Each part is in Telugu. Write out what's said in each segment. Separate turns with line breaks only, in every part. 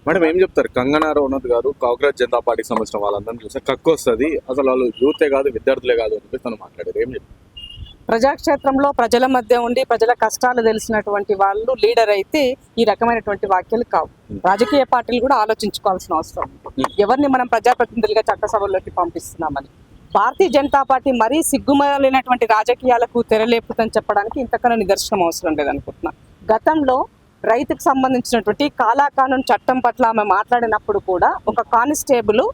మేడం ఏం చెప్తారు? కంగనా రనౌత్ గారు కాంగ్రెస్ జనతా పార్టీకి సంబంధించిన వాళ్ళందరినీ చూస్తే కక్కు వస్తుంది, అసలు వాళ్ళు యూతే కాదు విద్యార్థులే కాదు అని చెప్పి తను మాట్లాడారు. ఏం చెప్తారు?
ప్రజాక్షేత్రంలో ప్రజల మధ్య ఉండి ప్రజల కష్టాలు తెలిసినటువంటి వాళ్ళు లీడర్ అయితే ఈ రకమైనటువంటి వ్యాఖ్యలు కావు. రాజకీయ పార్టీలు కూడా ఆలోచించుకోవాల్సిన అవసరం ఉంది. ఎవరిని మనం ప్రజాప్రతినిధులుగా చట్టసభల్లోకి పంపిస్తున్నామని. భారతీయ జనతా పార్టీ మరీ సిగ్గుమాలినటువంటి రాజకీయాలకు తెరలేపుతని చెప్పడానికి ఇంతకన్నా నిదర్శనం అవసరం లేదనుకుంటున్నా. గతంలో రైతుకు సంబంధించినటువంటి కాలా కానూన్ చట్టం పట్ల ఆమె మాట్లాడినప్పుడు కూడా ఒక కానిస్టేబుల్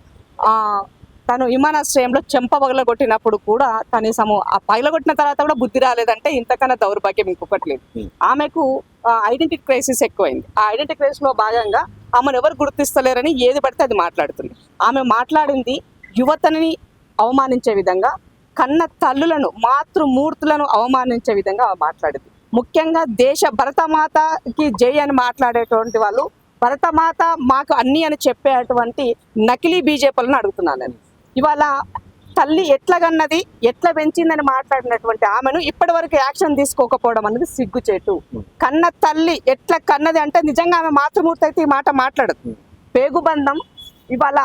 తను విమానాశ్రయంలో చెంప పగలగొట్టినప్పుడు కూడా కనీసము ఆ పగలగొట్టిన తర్వాత కూడా బుద్ధి రాలేదంటే ఇంతకన్నా దౌర్భాగ్యం ఇంకొకటి లేదు. ఆమెకు ఐడెంటిటీ క్రైసిస్ ఎక్కువైంది. ఆ ఐడెంటిటీ క్రైసిస్ లో భాగంగా ఆమెను ఎవరు గుర్తిస్తలేరని ఏది పడితే అది మాట్లాడుతుంది. ఆమె మాట్లాడింది యువతని అవమానించే విధంగా, కన్న తల్లులను మాతృమూర్తులను అవమానించే విధంగా ఆమె మాట్లాడింది. ముఖ్యంగా దేశ భరతమాతకి జై అని మాట్లాడేటువంటి వాళ్ళు భరతమాత మాకు అన్ని అని చెప్పేటువంటి నకిలీ బీజేపీలను అడుగుతున్నాను నేను. ఇవాళ తల్లి ఎట్లగన్నది ఎట్లా పెంచిందని మాట్లాడినటువంటి ఆమెను ఇప్పటి వరకు యాక్షన్ తీసుకోకపోవడం అనేది సిగ్గుచేటు. కన్న తల్లి ఎట్లా కన్నది అంటే నిజంగా ఆమె మాతృమూర్తి అయితే ఈ మాట మాట్లాడదు. పేగుబంధం ఇవాళ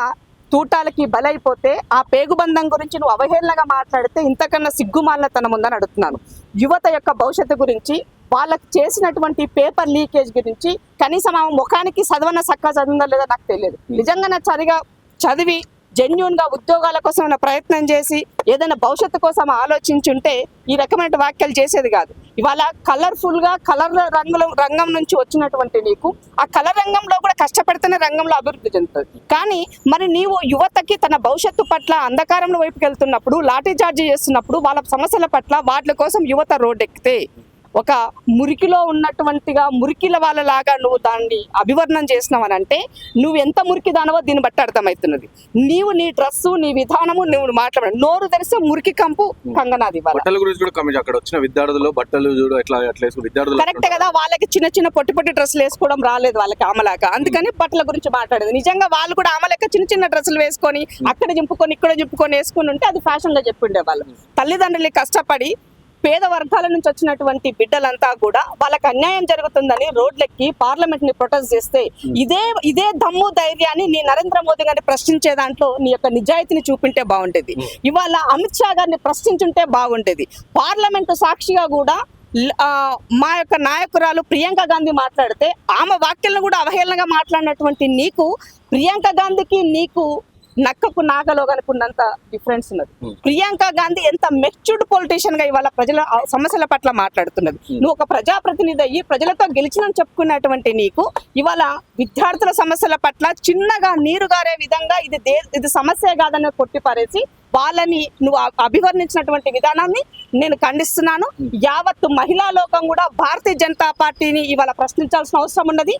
తూటాలకి బలైపోతే ఆ పేగుబంధం గురించి నువ్వు అవహేళనగా మాట్లాడితే ఇంతకన్నా సిగ్గుమాలినతనం ఉందని అడుగుతున్నాను. యువత యొక్క భవిష్యత్తు గురించి, వాళ్ళకి చేసినటువంటి పేపర్ లీకేజ్ గురించి కనీసం ఆమె ముఖానికి చదివిందో లేదో నాకు తెలియదు. నిజంగా నా చదివి జెన్యూన్ గా ఉద్యోగాల కోసం ప్రయత్నం చేసి ఏదైనా భవిష్యత్తు కోసం ఆలోచించుంటే ఈ రకమైన వ్యాఖ్యలు చేసేది కాదు. ఇవాళ కలర్ఫుల్ గా కలర్ రంగం నుంచి వచ్చినటువంటి నీకు ఆ కలర్ రంగంలో కూడా కష్టపడితేనే రంగంలో అభివృద్ధి చెందుతుంది. కానీ మరి నీవు యువతకి తన భవిష్యత్తు పట్ల అంధకారంలో వైపుకి వెళ్తున్నప్పుడు, లాఠీ చార్జీ చేస్తున్నప్పుడు, వాళ్ళ సమస్యల పట్ల వాటి కోసం యువత రోడ్డెక్కితే ఒక మురికిలో ఉన్నటువంటిగా మురికిల వాళ్ళలాగా నువ్వు దాన్ని అభివర్ణం చేసినావని అంటే నువ్వు ఎంత మురికి దానవో దీన్ని బట్టి అర్థమవుతున్నది. నీవు నీ డ్రెస్సు నీ విధానము నువ్వు మాట్లాడ నోరు తెరిస్తే మురికి కంపు కంగనాది.
అక్కడ వచ్చిన విద్యార్థులు బట్టలు చూడు ఎట్లా విద్యార్థులు
కరెక్ట్ కదా, వాళ్ళకి చిన్న చిన్న పొట్టి పొట్టి డ్రెస్సులు వేసుకోవడం రాలేదు వాళ్ళకి ఆమెలాగా, అందుకని బట్టల గురించి మాట్లాడేది. నిజంగా వాళ్ళు కూడా ఆమెలక చిన్న చిన్న డ్రెస్సులు వేసుకొని అక్కడ చింపుకొని ఇక్కడ చింపుకొని వేసుకుని ఉంటే అది ఫ్యాషన్ గా చెప్పుండే వాళ్ళు. తల్లిదండ్రులు కష్టపడి పేద వర్గాల నుంచి వచ్చినటువంటి బిడ్డలంతా కూడా వాళ్ళకి అన్యాయం జరుగుతుందని రోడ్లెక్కి పార్లమెంట్ ని ప్రొటెస్ట్ చేస్తే ఇదే దమ్ము ధైర్యాన్ని నీ నరేంద్ర మోదీ గారిని ప్రశ్నించే దాంట్లో నీ యొక్క నిజాయితీని చూపింటే బాగుండేది. ఇవాళ అమిత్ షా గారిని ప్రశ్నించుంటే బాగుండేది. పార్లమెంటు సాక్షిగా కూడా మా యొక్క నాయకురాలు ప్రియాంక గాంధీ మాట్లాడితే ఆమె వాక్యాలను కూడా అవహేళనగా మాట్లాడినటువంటి నీకు ప్రియాంక గాంధీకి నీకు నక్కకు నాగలో కనుకున్నంత డిఫరెన్స్ ఉన్నది. ప్రియాంక గాంధీ ఎంత మెచ్యూర్డ్ పొలిటీషియన్ గా ఇవాళ ప్రజల సమస్యల పట్ల మాట్లాడుతున్నది. నువ్వు ఒక ప్రజాప్రతినిధి అయ్యి ప్రజలతో గెలిచినని చెప్పుకున్నటువంటి నీకు ఇవాళ విద్యార్థుల సమస్యల పట్ల చిన్నగా నీరు గారే విధంగా ఇది సమస్య కాదని కొట్టిపారేసి వాళ్ళని నువ్వు అభివర్ణించినటువంటి విధానాన్ని నేను ఖండిస్తున్నాను. యావత్తు మహిళా లోకం కూడా భారతీయ జనతా పార్టీని ఇవాళ ప్రశ్నించాల్సిన అవసరం ఉన్నది.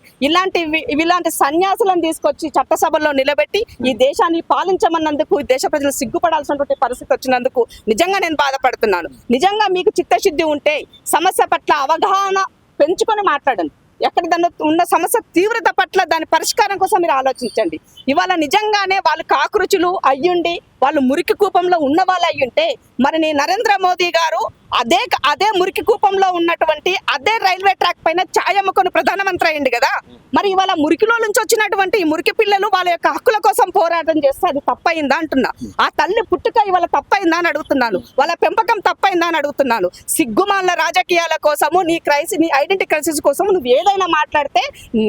ఇలాంటి సన్యాసులను తీసుకొచ్చి చట్టసభల్లో నిలబెట్టి ఈ దేశాన్ని పాలించమన్నందుకు ఈ దేశ ప్రజలు సిగ్గుపడాల్సినటువంటి పరిస్థితి వచ్చినందుకు నిజంగా నేను బాధపడుతున్నాను. నిజంగా మీకు చిత్తశుద్ధి ఉంటే సమస్య పట్ల అవగాహన పెంచుకొని మాట్లాడండి. ఎక్కడ దాన్ని ఉన్న సమస్య తీవ్రత పట్ల దాని పరిష్కారం కోసం మీరు ఆలోచించండి. ఇవాళ నిజంగానే వాళ్ళు కాకృచులు అయ్యుండి వాళ్ళు మురికి కూపంలో ఉన్న వాళ్ళు అయ్యుంటే మరి నీ నరేంద్ర మోదీ గారు అదే మురికి కూపంలో ఉన్నటువంటి అదే రైల్వే ట్రాక్ పైన ఛాయ్ అమ్ముకొని ప్రధానమంత్రి అయ్యింది కదా. మరి ఇవాళ మురికిలో నుంచి వచ్చినటువంటి ఈ మురికి పిల్లలు వాళ్ళ యొక్క హక్కుల కోసం పోరాటం చేస్తే అది తప్పయిందా అంటున్నా. ఆ తల్లి పుట్టుక ఇవాళ తప్పయిందా అని అడుగుతున్నాను. వాళ్ళ పెంపకం తప్పయిందా అని అడుగుతున్నాను. సిగ్గుమాల రాజకీయాల కోసము నీ ఐడెంటిటీ క్రైసిస్ కోసం నువ్వు ఏదైనా మాట్లాడితే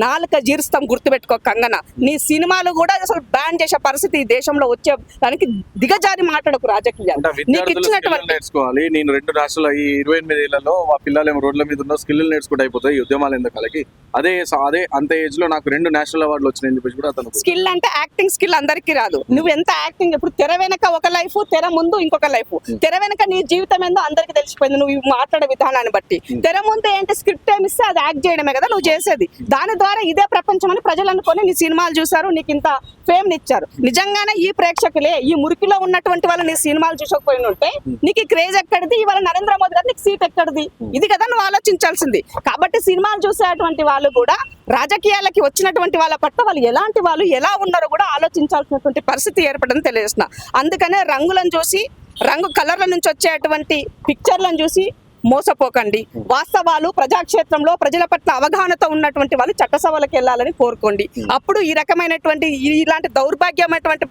నాలుక జీరుస్తాం, గుర్తుపెట్టుకో కంగనా. నీ సినిమాలు కూడా అసలు బ్యాన్ చేసే పరిస్థితి ఈ దేశంలో వచ్చే దానికి దిగజారి మాట్లాడకు రాజకీయాలు. నీకు ఇచ్చినటువంటి
నేర్చుకోవాలి. నేను 2 రాష్ట్రాలు ఈ 28 ఏళ్లలో ఆ పిల్లలు రోడ్ల మీద ఉన్న స్కిల్ నేర్చుకుంటూ అయిపోతాయి ఉద్యమాలు ఎందుకు అదే అంతే ఏజ్ లో నాకు 2 నేషనల్ అవార్డులు వచ్చినాయని చెప్పేసి కూడా అతను.
స్కిల్ అంటే యాక్టింగ్ స్కిల్ అందరికీ రాదు. నువ్వు ఎంత యాక్టింగ్ ఇప్పుడు తెర వెనక ఒక లైఫ్, తెర ముందు ఇంకొక లైఫ్. తెర వెనక నీ జీవితం ఏందో అందరికి తెలిసిపోయింది నువ్వు మాట్లాడే విధానాన్ని బట్టి. తెర ముందు ఏంటి స్క్రిప్ట్ ఏమి ఇస్తే అది యాక్ట్ చేయడమే కదా నువ్వు చేసేది. దాని ద్వారా ఇదే ప్రపంచం అని ప్రజలు అనుకొని నీ సినిమాలు చూసారు, నీకు ఇంత ఫేమ్ ఇచ్చారు. నిజంగానే ఈ ప్రేక్షకులే ఈ మురికిలో ఉన్నటువంటి వాళ్ళు నీ సినిమాలు చూసకపోయిన ఉంటే నీకు క్రేజ్ ఎక్కడిది, ఇవాళ నరేంద్ర మోదీ గారు నీకు సీట్ ఎక్కడిది? ఇది కదా నువ్వు ఆలోచించాల్సింది. కాబట్టి సినిమాలు చూసేటువంటి వాళ్ళు కూడా రాజకీయాలకి వచ్చినటువంటి వాళ్ళ పట్ల వాళ్ళు ఎలాంటి వాళ్ళు ఎలా ఉన్నారో కూడా ఆలోచించాల్సినటువంటి పరిస్థితి ఏర్పడని తెలియజేస్తున్నా. అందుకనే రంగులను చూసి రంగు కలర్ల నుంచి వచ్చేటువంటి పిక్చర్లను చూసి మోసపోకండి. వాస్తవాలు ప్రజాక్షేత్రంలో ప్రజల పట్ల అవగాహనతో ఉన్నటువంటి వాళ్ళు చట్టసభలకు వెళ్ళాలని కోరుకోండి. అప్పుడు ఈ రకమైనటువంటి ఇలాంటి దౌర్భాగ్యమైనటువంటి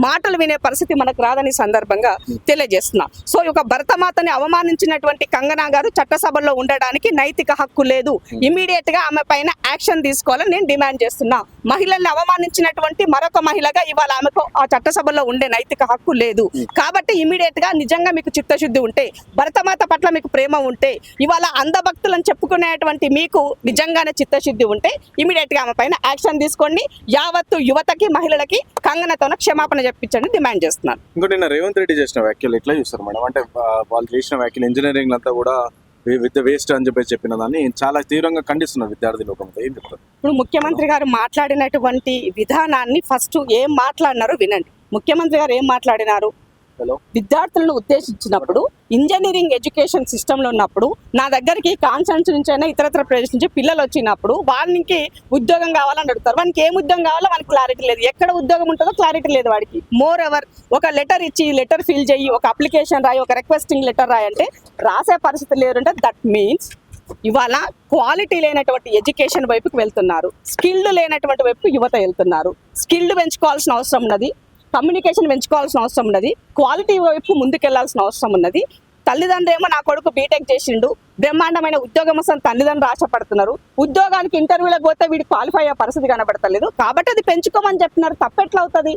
మాటలు వినే పరిస్థితి మనకు రాదని సందర్భంగా తెలియజేస్తున్నా. సో ఒక భరతమాతని అవమానించినటువంటి కంగనా గారు చట్టసభలో ఉండడానికి నైతిక హక్కు లేదు. ఇమీడియట్ గా ఆమె పైన యాక్షన్ తీసుకోవాలని నేను డిమాండ్ చేస్తున్నా. మహిళల్ని అవమానించినటువంటి మరొక మహిళగా ఇవాళ ఆమెకు ఆ చట్టసభలో ఉండే నైతిక హక్కు లేదు. కాబట్టి ఇమీడియట్ గా నిజంగా మీకు చిత్తశుద్ధి ఉంటే, భరతమాత పట్ల మీకు ప్రేమ ఉంటే, ఇవాళ అంధభక్తులను చెప్పుకునేటువంటి మీకు నిజంగానే చిత్తశుద్ధి ఉంటే ఇమీడియట్ గా ఆమె పైన యాక్షన్ తీసుకోండి. యావత్తు యువతకి మహిళలకి కంగనతో క్షమాపణ చెప్పించండి డిమాండ్ చేస్తున్నాను.
ఇంకోటి నిన్న రేవంత్ రెడ్డి చేసిన వ్యాఖ్యలు ఎట్లా చూస్తారు మేడం? అంటే వాళ్ళు చేసిన వ్యాఖ్యలు ఇంజనీరింగ్ అంతా కూడా విత్ వేస్ట్ అని చెప్పిన దాన్ని చాలా తీవ్రంగా ఖండిస్తున్నారు విద్యార్థి లోకంతో. ఏం చెప్తారు?
ఇప్పుడు ముఖ్యమంత్రి గారు మాట్లాడినటువంటి విధానాన్ని ఫస్ట్ ఏం మాట్లాడినారో వినండి. ముఖ్యమంత్రి గారు ఏం మాట్లాడినారు? విద్యార్థులను ఉద్దేశించినప్పుడు ఇంజనీరింగ్ ఎడ్యుకేషన్ సిస్టంలో ఉన్నప్పుడు నా దగ్గరికి కాన్సెన్స్ నుంచి అయినా ఇతరత్ర ప్రదేశం నుంచి పిల్లలు వచ్చినప్పుడు వానికి ఉద్యోగం కావాలని అడుగుతారు. వానికి ఏం ఉద్యోగం కావాలో వానికి క్లారిటీ లేదు. ఎక్కడ ఉద్యోగం ఉంటుందో క్లారిటీ లేదు వాడికి. మోర్ ఎవర్ ఒక లెటర్ ఇచ్చి లెటర్ ఫిల్ చేయి, ఒక అప్లికేషన్ రాయి, ఒక రిక్వెస్టింగ్ లెటర్ రాయి అంటే రాసే పరిస్థితి లేదంటే దట్ మీన్స్ ఇవాళ క్వాలిటీ లేనటువంటి ఎడ్యుకేషన్ వైపుకి వెళ్తున్నారు. స్కిల్డ్ లేనటువంటి వైపు యువత వెళ్తున్నారు. స్కిల్డ్ పెంచుకోవాల్సిన అవసరం ఉన్నది, కమ్యూనికేషన్ పెంచుకోవాల్సిన అవసరం ఉన్నది, క్వాలిటీ వైపు ముందుకెళ్లాల్సిన అవసరం ఉన్నది. తల్లిదండ్రులు ఏమో నా కొడుకు బీటెక్ చేసిండు, బ్రహ్మాండమైన ఉద్యోగం వస్తుంది తల్లిదండ్రులు ఆశపడుతున్నారు. ఉద్యోగానికి ఇంటర్వ్యూలకు పోతే వీడికి క్వాలిఫై అయ్యే పరిస్థితి కనబడతలేదు. కాబట్టి అది పెంచుకోమని చెప్తున్నారు. తప్పెట్లా అవుతుంది?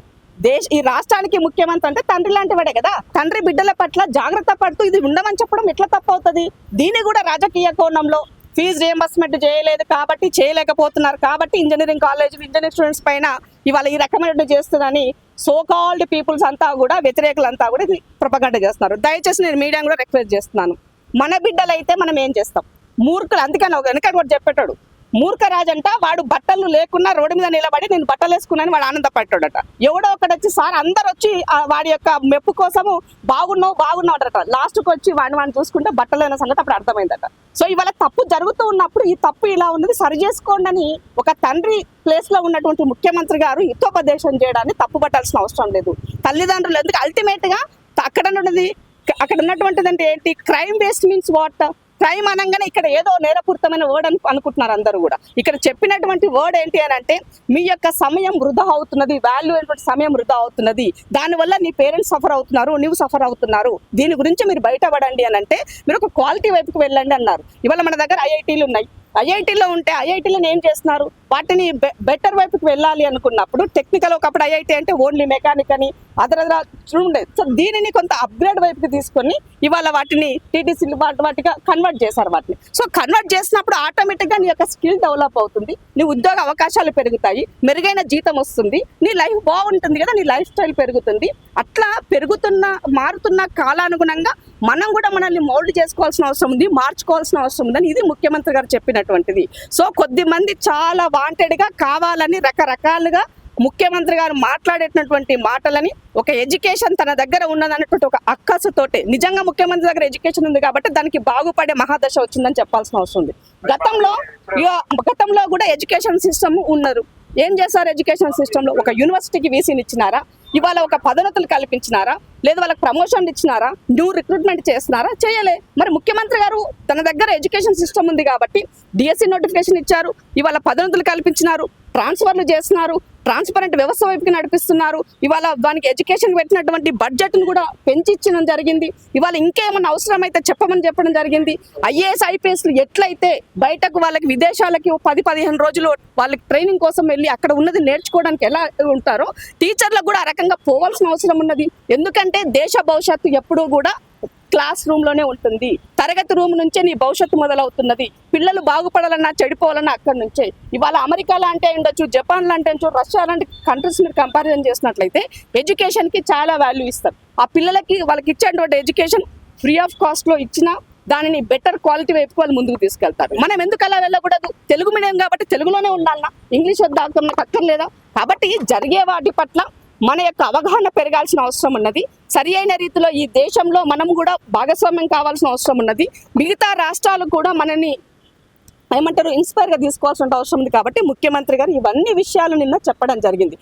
ఈ రాష్ట్రానికి ముఖ్యమంత్రి అంటే తండ్రి లాంటి వాడే కదా. తండ్రి బిడ్డల పట్ల జాగ్రత్త పడుతూ ఇది ఉండమని చెప్పడం ఎట్లా తప్పు అవుతుంది? దీన్ని కూడా రాజకీయ కోణంలో ఫీజు రియంబర్స్మెంట్ చేయలేదు కాబట్టి, చేయలేకపోతున్నారు కాబట్టి ఇంజనీరింగ్ కాలేజీలు ఇంజనీరింగ్ స్టూడెంట్స్ పైన ఇవాళ ఈ రకమైన చేస్తుందని సో కాల్డ్ పీపుల్స్ అంతా కూడా, వ్యతిరేకులంతా కూడా ఇది ప్రొపగండ చేస్తున్నారు. దయచేసి నేను మీడియా కూడా రిక్వెస్ట్ చేస్తున్నాను, మన బిడ్డలైతే మనం ఏం చేస్తాం? మూర్ఖులు. అందుకని ఒక వెనక కూడా చెప్పేటాడు, మూర్ఖరాజు అంట వాడు బట్టలు లేకున్నా రోడ్డు మీద నిలబడి నేను బట్టలు వేసుకున్నాను వాడు ఆనందపడ్డాడట. ఎవడో ఒకటి వచ్చి సార్ అందరు వచ్చి వాడి యొక్క మెప్పు కోసము బాగున్నావు అంటారట. లాస్ట్కి వచ్చి వాడిని చూసుకుంటే బట్టలైన సంగతి అప్పుడు అర్థమైందట. సో ఇవాళ తప్పు జరుగుతూ ఉన్నప్పుడు ఈ తప్పు ఇలా ఉన్నది సరి చేసుకోండి అని ఒక తండ్రి ప్లేస్ లో ఉన్నటువంటి ముఖ్యమంత్రి గారు హితోపదేశం చేయడాన్ని తప్పు పట్టాల్సిన అవసరం లేదు. తల్లిదండ్రులు ఎందుకు అల్టిమేట్ గా అక్కడ ఉన్నటువంటిది అంటే ఏంటి? Crime based means what? Crime అనగానే ఇక్కడ ఏదో నేరపూరితమైన వర్డ్ అనుకుంటున్నారు అందరూ కూడా. ఇక్కడ చెప్పినటువంటి వర్డ్ ఏంటి అని అంటే మీ యొక్క సమయం వృధా అవుతున్నది, వాల్యూ అయినటువంటి సమయం వృధా అవుతున్నది, దానివల్ల నీ పేరెంట్స్ సఫర్ అవుతున్నారు, నీవు సఫర్ అవుతున్నారు, దీని గురించి మీరు బయటపడండి అని అంటే మీరు ఒక క్వాలిటీ వైపుకి వెళ్ళండి అన్నారు. ఇవాళ మన దగ్గర ఐఐటీలు ఉన్నాయి. ఐఐటీలో ఉంటే ఐఐటీలను ఏం చేస్తున్నారు? వాటిని బెటర్ వైపుకి వెళ్ళాలి అనుకున్నప్పుడు టెక్నికల్, ఒకప్పుడు ఐఐటీ అంటే ఓన్లీ మెకానిక్ అని అదర్ ఉండేది. సో దీనిని కొంత అప్గ్రేడ్ వైపుకి తీసుకొని ఇవాళ వాటిని టీటీసీ వాటిగా కన్వర్ట్ చేశారు వాటిని. సో కన్వర్ట్ చేసినప్పుడు ఆటోమేటిక్గా నీ యొక్క స్కిల్ డెవలప్ అవుతుంది, నీ ఉద్యోగ అవకాశాలు పెరుగుతాయి, మెరుగైన జీతం వస్తుంది, నీ లైఫ్ బాగుంటుంది కదా, నీ లైఫ్ స్టైల్ పెరుగుతుంది. అట్లా మారుతున్న కాలానుగుణంగా మనం కూడా మనల్ని మౌల్డ్ చేసుకోవాల్సిన అవసరం ఉంది, మార్చుకోవాల్సిన అవసరం ఉందని ఇది ముఖ్యమంత్రి గారు చెప్పినటువంటిది. సో కొద్ది మంది చాలా వాంటెడ్ గా కావాలని రకరకాలుగా ముఖ్యమంత్రి గారు మాట్లాడేటటువంటి మాటలని ఒక ఎడ్యుకేషన్ తన దగ్గర ఉన్నదన్నటువంటి ఒక అక్కసుతోటే, నిజంగా ముఖ్యమంత్రి దగ్గర ఎడ్యుకేషన్ ఉంది కాబట్టి దానికి బాగుపడే మహాదశ వచ్చిందని చెప్పాల్సిన అవసరం ఉంది. గతంలో కూడా ఎడ్యుకేషన్ సిస్టమ్ ఉన్నారు. ఏం చేశారు? ఎడ్యుకేషన్ సిస్టంలో ఒక యూనివర్సిటీకి వీసీని ఇచ్చినారా? ఇవాళ ఒక పదోన్నతులు కల్పించినారా? లేదా వాళ్ళకి ప్రమోషన్లు ఇచ్చినారా? న్యూ రిక్రూట్మెంట్ చేస్తున్నారా? చేయలే. మరి ముఖ్యమంత్రి గారు తన దగ్గర ఎడ్యుకేషన్ సిస్టమ్ ఉంది కాబట్టి డిఎస్సి నోటిఫికేషన్ ఇచ్చారు, ఇవాళ పదోన్నతులు కల్పించినారు, ట్రాన్స్ఫర్లు చేస్తున్నారు, ట్రాన్స్పరెంట్ వ్యవస్థ వైపుకి నడిపిస్తున్నారు. ఇవాళ దానికి ఎడ్యుకేషన్ పెట్టినటువంటి బడ్జెట్ను కూడా పెంచి ఇచ్చడం జరిగింది. ఇవాళ ఇంకేమన్నా అవసరమైతే చెప్పడం జరిగింది. ఐఏఎస్ ఐపీఎస్లు ఎట్లయితే బయటకు వాళ్ళకి విదేశాలకి 10-15 రోజులు వాళ్ళకి ట్రైనింగ్ కోసం వెళ్ళి అక్కడ ఉన్నది నేర్చుకోవడానికి ఎలా ఉంటారో టీచర్లకు కూడా ఆ రకంగా పోవాల్సిన అవసరం ఉన్నది. ఎందుకంటే దేశ భవిష్యత్తు ఎప్పుడూ కూడా క్లాస్ రూమ్ లోనే ఉంటుంది. తరగతి రూమ్ నుంచే నీ భవిష్యత్తు మొదలవుతున్నది. పిల్లలు బాగుపడాలన్నా చెడిపోవాలన్నా అక్కడి నుంచే. ఇవాళ అమెరికా లాంటి ఉండొచ్చు, జపాన్ లాంటి ఉండొచ్చు, రష్యా లాంటి కంట్రీస్ మీరు కంపారిజన్ చేసినట్లయితే ఎడ్యుకేషన్ కి చాలా వాల్యూ ఇస్తారు. ఆ పిల్లలకి వాళ్ళకి ఇచ్చేటువంటి ఎడ్యుకేషన్ ఫ్రీ ఆఫ్ కాస్ట్ లో ఇచ్చినా దానిని బెటర్ క్వాలిటీ వైపు వాళ్ళు ముందుకు తీసుకెళ్తారు. మనం ఎందుకు అలా వెళ్ళకూడదు? తెలుగు మీడియం కాబట్టి తెలుగులోనే ఉండాలన్నా, ఇంగ్లీష్ వద్ద అక్కర్లేదా? కాబట్టి జరిగే వాటి పట్ల మన యొక్క అవగాహన పెరగాల్సిన అవసరం ఉన్నది. సరి అయిన రీతిలో ఈ దేశంలో మనం కూడా భాగస్వామ్యం కావాల్సిన అవసరం ఉన్నది. మిగతా రాష్ట్రాలు కూడా మనని ఇన్స్పైర్గా తీసుకోవాల్సిన అవసరం ఉంది. కాబట్టి ముఖ్యమంత్రి గారు ఇవన్నీ విషయాలు నిన్న చెప్పడం జరిగింది.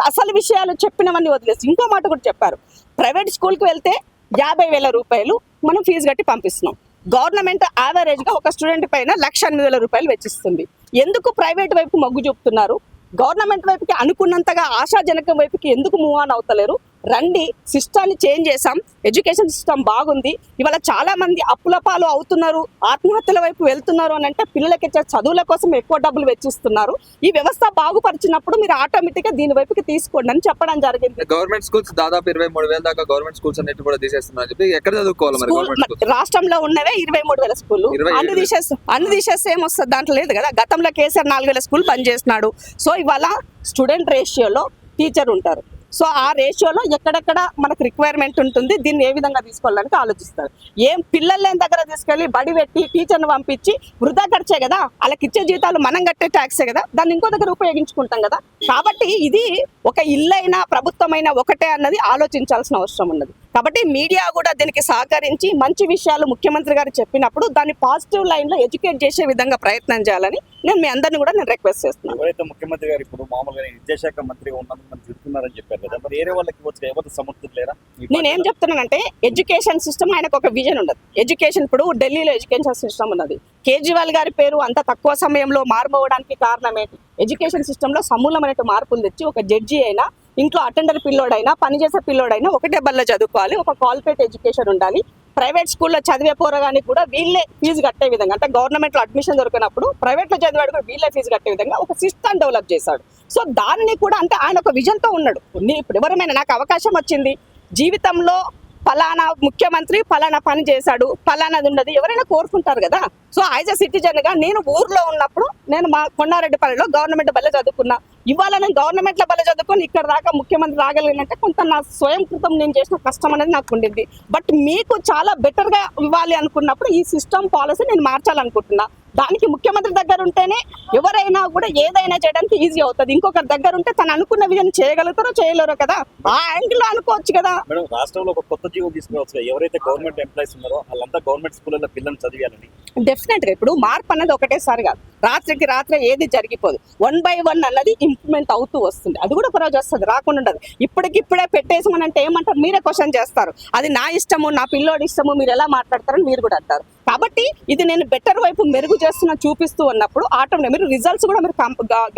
అసలు విషయాలు చెప్పినవన్నీ వదిలేసి ఇంకో మాట కూడా చెప్పారు. ప్రైవేట్ స్కూల్కి వెళ్తే 50,000 రూపాయలు మనం ఫీజు కట్టి పంపిస్తున్నాం. గవర్నమెంట్ యావరేజ్ గా ఒక స్టూడెంట్ పైన 1,08,000 రూపాయలు వెచ్చిస్తుంది. ఎందుకు ప్రైవేట్ వైపు మొగ్గు చూపుతున్నారు? గవర్నమెంట్ వైపుకి అనుకున్నంతగా ఆశాజనకం వైపుకి ఎందుకు మూవ్ ఆన్ అవుతలేరు? రండి, సిస్టాన్ని చేంజ్ చేసాం, ఎడ్యుకేషన్ సిస్టమ్ బాగుంది. ఇవాళ చాలా మంది అప్పుల పాలు అవుతున్నారు, ఆత్మహత్యల వైపు వెళ్తున్నారు అని అంటే పిల్లలకి ఇచ్చే చదువుల కోసం ఎక్కువ డబ్బులు వెచ్చిస్తున్నారు. ఈ వ్యవస్థ బాగుపరిచినప్పుడు మీరు ఆటోమేటిక్ గా దీని వైపుకి తీసుకోండి అని చెప్పడం జరిగింది.
గవర్నమెంట్ స్కూల్స్ దాదాపు 23,000 దాకా గవర్నమెంట్ స్కూల్స్ అన్నిటి కూడా తీసేస్తున్నారు చెప్పి ఎక్కడ చదువుకోవాలి మరి గవర్నమెంట్ స్కూల్స్?
రాష్ట్రంలో ఉన్నవే 23,000 స్కూళ్ళు. అన్ని తీసేస్తే ఏమొస్తుంది? దాంట్లో లేదు కదా. గతంలో కేసీఆర్ 4,000 స్కూల్ బంద్ చేస్తున్నాడు. సో ఇవాళ స్టూడెంట్ రేషియోలో టీచర్ ఉంటారు. సో ఆ రేషియోలో ఎక్కడెక్కడ మనకు రిక్వైర్మెంట్ ఉంటుంది, దీన్ని ఏ విధంగా తీసుకోవాలని ఆలోచిస్తారు. ఏం పిల్లలు లేని దగ్గర తీసుకెళ్ళి బడి పెట్టి టీచర్ని పంపించి వృధా ఖర్చే కదా, వాళ్ళకి ఇచ్చే జీతాలు మనం కట్టే ట్యాక్సే కదా, దాన్ని ఇంకో దగ్గర ఉపయోగించుకుంటాం కదా. కాబట్టి ఇది ఒక ఇల్లైనా ప్రభుత్వమైనా ఒకటే అన్నది ఆలోచించాల్సిన అవసరం ఉన్నది. కాబట్టి మీడియా కూడా దీనికి సహకరించి మంచి విషయాలు ముఖ్యమంత్రి గారు చెప్పినప్పుడు దాన్ని పాజిటివ్ లైన్ లో ఎడ్యుకేట్ చేసే విధంగా ప్రయత్నం చేయాలని నేను మీ అందరిని కూడా నేను రిక్వెస్ట్ చేస్తున్నాను.
ఎవరైతే ముఖ్యమంత్రి గారు ఇప్పుడు మామూలుగా విద్యాశాఖ మంత్రిగా ఉన్నందుకు మనం తిడుతున్నారని చెప్పారు కదా, మరి వేరే వాళ్ళకి వచ్చి ఎవరు సమర్థులు లేరా?
నేనేం చెప్తున్నానంటే ఎడ్యుకేషన్ సిస్టమ్ ఆయనకు ఒక విజన్ ఉండదు. ఎడ్యుకేషన్ ఇప్పుడు ఢిల్లీలో ఎడ్యుకేషన్ సిస్టమ్ ఉన్నది. కేజ్రీవాల్ గారి పేరు అంత తక్కువ సమయంలో మారుమోవడానికి కారణం ఏంటి? ఎడ్యుకేషన్ సిస్టమ్ లో సమూలమైన మార్పులు తెచ్చి ఒక జడ్జి అయినా, ఇంట్లో అటెండర్ పిల్లోడైనా, పనిచేసే పిల్లోడైనా ఒకటే బల్ల చదువుకోవాలి, ఒక క్వాలిఫైడ్ ఎడ్యుకేషన్ ఉండాలి. ప్రైవేట్ స్కూల్లో చదివే పోరగానికి కూడా వీళ్ళే ఫీజు కట్టే విధంగా, అంటే గవర్నమెంట్ లో అడ్మిషన్ దొరికినప్పుడు ప్రైవేట్ లో చదివాడు కూడా వీళ్ళే ఫీజు కట్టే విధంగా ఒక సిస్టమ్ డెవలప్ చేశాడు. సో దాన్ని కూడా అంటే ఆయన ఒక విజన్ తో ఉన్నాడు. ఇప్పుడు ఎవరైనా నాకు అవకాశం వచ్చింది, జీవితంలో ఫలానా ముఖ్యమంత్రి ఫలానా పని చేశాడు, ఫలానాది ఉండదు, ఎవరైనా కోరుకుంటారు కదా. సో యాజ్ అ సిటిజన్ గా నేను ఊర్లో ఉన్నప్పుడు నేను మా కొండారెడ్డిపల్లిలో గవర్నమెంట్ బల్ల చదువుకున్నా. ఇవాళ నేను గవర్నమెంట్ లో బల్ల చదువుకొని ఇక్కడ దాకా ముఖ్యమంత్రి రాగలిగినంటే కొంత నా స్వయం కృతం నేను చేసిన కష్టం అనేది నాకు ఉండింది. బట్ మీకు చాలా బెటర్ గా ఇవ్వాలి అనుకున్నప్పుడు ఈ సిస్టమ్ పాలసీ నేను మార్చాలనుకుంటున్నా. దానికి ముఖ్యమంత్రి దగ్గర ఉంటేనే ఎవరైనా కూడా ఏదైనా చేయడానికి ఈజీ అవుతుంది. ఇంకొకరి దగ్గర ఉంటే తను అనుకున్న విధంగా చేయగలుగుతారో చేయలేరో కదా, ఆ యాంగిల్ లో అనుకోవచ్చు కదా.
మేడం, రాష్ట్రంలో ఒక కొత్త జీవో తీసుకురావచ్చు, ఎవరైతే గవర్నమెంట్ ఎంప్లాయీస్ ఉన్నారో వాళ్ళంతా గవర్నమెంట్ స్కూళ్ళలో పిల్లల్ని చదివాలని.
డెఫినెట్ గా ఇప్పుడు మార్పు అనేది ఒకటేసారి కాదు, రాత్రికి రాత్రే ఏది జరిగిపోదు. 1 by 1 అన్నది ఇంప్లిమెంట్ అవుతూ వస్తుంది. అది కూడా ఒక రోజు వస్తుంది, రాకుండా ఉండదు. ఇప్పటికిప్పుడే పెట్టేసామనంటే ఏమంటారు, మీరే క్వశ్చన్ చేస్తారు. అది నా ఇష్టము, నా పిల్లోడి ఇష్టము, మీరు ఎలా మాట్లాడతారని మీరు కూడా అంటారు. కాబట్టి ఇది నేను బెటర్ వైపు మెరుగు చేస్తున్నా చూపిస్తూ ఉన్నప్పుడు ఆటోమేటిక్ మీరు రిజల్ట్స్ కూడా మీరు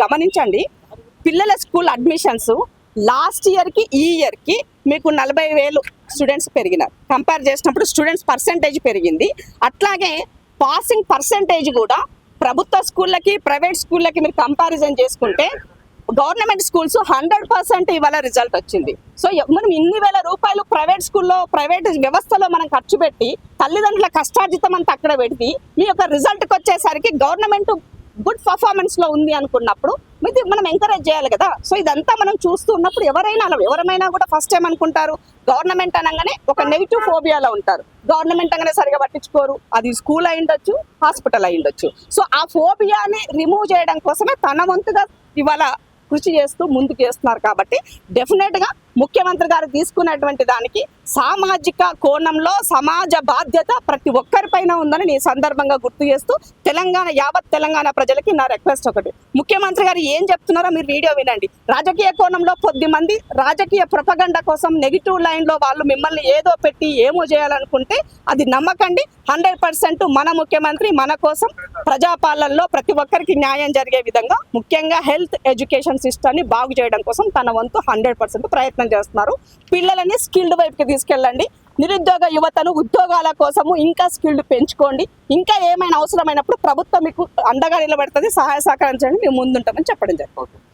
గమనించండి. పిల్లల స్కూల్ అడ్మిషన్స్ లాస్ట్ ఇయర్ కి ఈ ఇయర్ కి మీకు 40,000 స్టూడెంట్స్ పెరిగినారు. కంపేర్ చేసినప్పుడు స్టూడెంట్స్ పర్సెంటేజ్ పెరిగింది. అట్లాగే పాసింగ్ పర్సెంటేజ్ కూడా ప్రభుత్వ స్కూళ్ళకి ప్రైవేట్ స్కూళ్ళకి మీరు కంపారిజన్ చేసుకుంటే గవర్నమెంట్ స్కూల్స్ 100% ఇవాళ రిజల్ట్ వచ్చింది. సో మనం ఇన్ని వేల రూపాయలు ప్రైవేట్ స్కూల్లో ప్రైవేట్ వ్యవస్థలో మనం ఖర్చు పెట్టి తల్లిదండ్రుల కష్టార్జితం అంతా అక్కడ పెట్టి మీ యొక్క రిజల్ట్కి వచ్చేసరికి గవర్నమెంట్ గుడ్ పర్ఫార్మెన్స్ లో ఉంది అనుకున్నప్పుడు ఇది మనం ఎంకరేజ్ చేయాలి కదా. సో ఇదంతా మనం చూస్తూ ఉన్నప్పుడు ఎవరైనా కూడా ఫస్ట్ టైం అనుకుంటారు గవర్నమెంట్ అనగానే ఒక నెగిటివ్ ఫోబియాలో ఉంటారు. గవర్నమెంట్ అనగానే సరిగా పట్టించుకోరు, అది స్కూల్ అయి ఉండొచ్చు, హాస్పిటల్ అయి ఉండొచ్చు. సో ఆ ఫోబియాని రిమూవ్ చేయడం కోసమే తన వంతుగా ఇవాళ కృషి చేస్తూ ముందుకు చేస్తున్నారు. కాబట్టి డెఫినెట్ గా ముఖ్యమంత్రి గారు తీసుకున్నటువంటి దానికి సామాజిక కోణంలో సమాజ బాధ్యత ప్రతి ఒక్కరిపైన ఉందని నేను సందర్భంగా గుర్తు చేస్తూ యావత్ తెలంగాణ ప్రజలకి నా రిక్వెస్ట్ ఒకటి, ముఖ్యమంత్రి గారు ఏం చెప్తున్నారో మీరు వీడియో వినండి. రాజకీయ కోణంలో కొద్దిమంది రాజకీయ ప్రొపగండ కోసం నెగిటివ్ లైన్ లో వాళ్ళు మిమ్మల్ని ఏదో పెట్టి ఏమో చేయాలనుకుంటే అది నమ్మకండి. 100% మన ముఖ్యమంత్రి మన కోసం ప్రజాపాలనలో ప్రతి ఒక్కరికి న్యాయం జరిగే విధంగా ముఖ్యంగా హెల్త్ ఎడ్యుకేషన్ సిస్టమ్ ని బాగు చేయడం కోసం తన వంతు 100% ప్రయత్నం చేస్తున్నారు. పిల్లలని స్కిల్డ్ వైపుకి తీసుకెళ్ళండి. నిరుద్యోగ యువతను ఉద్యోగాల కోసము ఇంకా స్కిల్డ్ పెంచుకోండి. ఇంకా ఏమైనా అవసరమైనప్పుడు ప్రభుత్వం మీకు అండగా నిలబడుతుంది, సహాయ సహకారం చేయండి, మేము ముందుంటామని చెప్పడం జరిగింది.